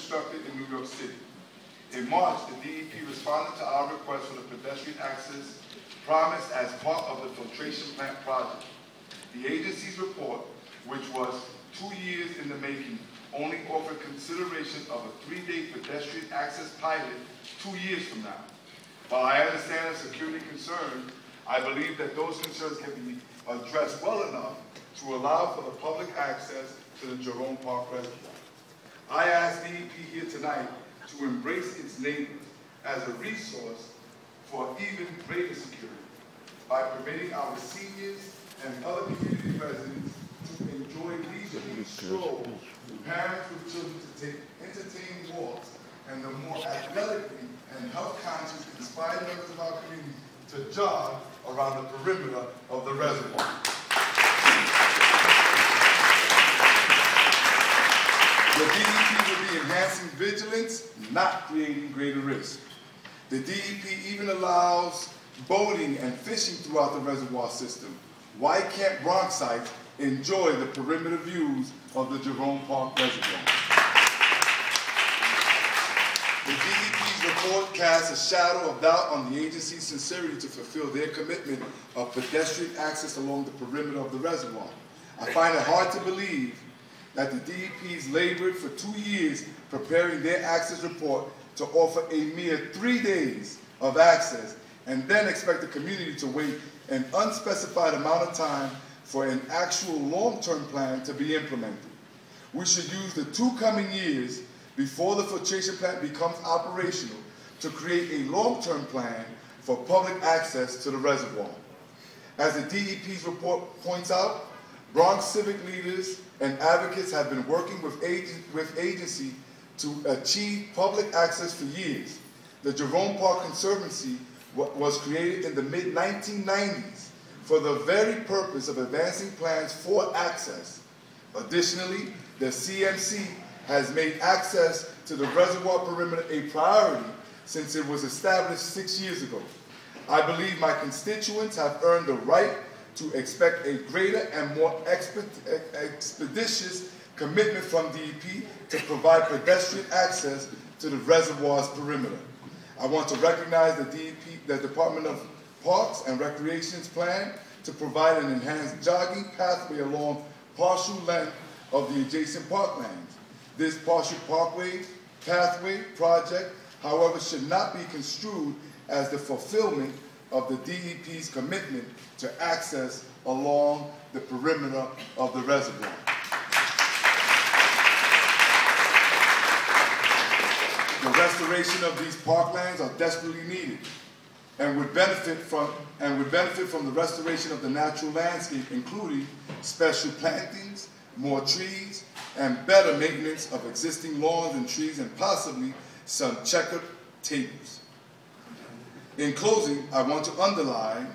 constructed in New York City. In March, the DEP responded to our request for the pedestrian access promised as part of the filtration plant project. The agency's report, which was 2 years in the making, only offered consideration of a 3-day pedestrian access pilot 2 years from now. While I understand the security concerns, I believe that those concerns can be addressed well enough to allow for the public access to the Jerome Park Reservoir. I ask DEP here tonight to embrace its neighbors as a resource for even greater security by permitting our seniors and other community residents to enjoy leisurely strolls, parents with children to take entertaining walks, and the more athletically and health-conscious inspired members of our community to jog around the perimeter of the reservoir. The DEP will be enhancing vigilance, not creating greater risk. The DEP even allows boating and fishing throughout the reservoir system. Why can't Bronxites enjoy the perimeter views of the Jerome Park Reservoir? The DEP's report casts a shadow of doubt on the agency's sincerity to fulfill their commitment of pedestrian access along the perimeter of the reservoir. I find it hard to believe that the DEP's labored for 2 years preparing their access report to offer a mere 3 days of access and then expect the community to wait an unspecified amount of time for an actual long-term plan to be implemented. We should use the 2 coming years before the filtration plant becomes operational to create a long-term plan for public access to the reservoir. As the DEP's report points out, Bronx civic leaders and advocates have been working with agency to achieve public access for years. The Jerome Park Conservancy was created in the mid-1990s for the very purpose of advancing plans for access. Additionally, the CMC has made access to the reservoir perimeter a priority since it was established 6 years ago. I believe my constituents have earned the right to expect a greater and more expeditious commitment from DEP to provide pedestrian access to the reservoir's perimeter. I want to recognize the Department of Parks and Recreation's plan to provide an enhanced jogging pathway along partial length of the adjacent parklands. This partial pathway project, however, should not be construed as the fulfillment of the DEP's commitment to access along the perimeter of the reservoir. The restoration of these parklands are desperately needed and would benefit from the restoration of the natural landscape, including special plantings, more trees, and better maintenance of existing lawns and trees, and possibly some checkered tables. In closing, I want to underline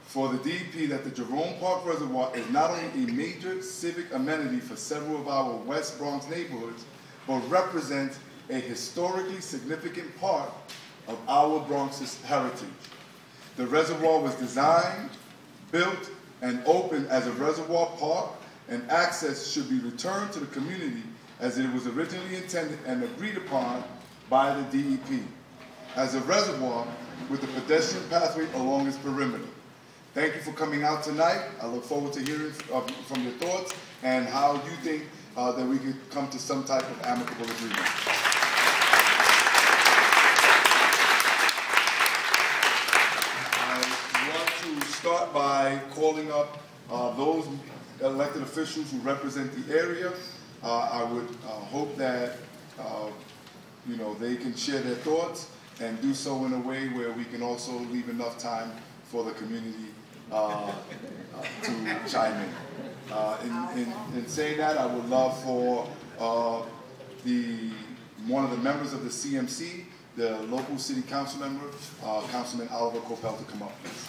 for the DEP that the Jerome Park Reservoir is not only a major civic amenity for several of our West Bronx neighborhoods, but represents a historically significant part of our Bronx's heritage. The reservoir was designed, built, and opened as a reservoir park, and access should be returned to the community as it was originally intended and agreed upon by the DEP, as a reservoir with a pedestrian pathway along its perimeter. Thank you for coming out tonight. I look forward to hearing from your thoughts and how you think that we could come to some type of amicable agreement. I want to start by calling up those elected officials who represent the area. I would hope that they can share their thoughts and do so in a way where we can also leave enough time for the community to chime in. In saying that, I would love for one of the members of the CMC, the local city council member, Councilman Oliver Coppell, to come up, please.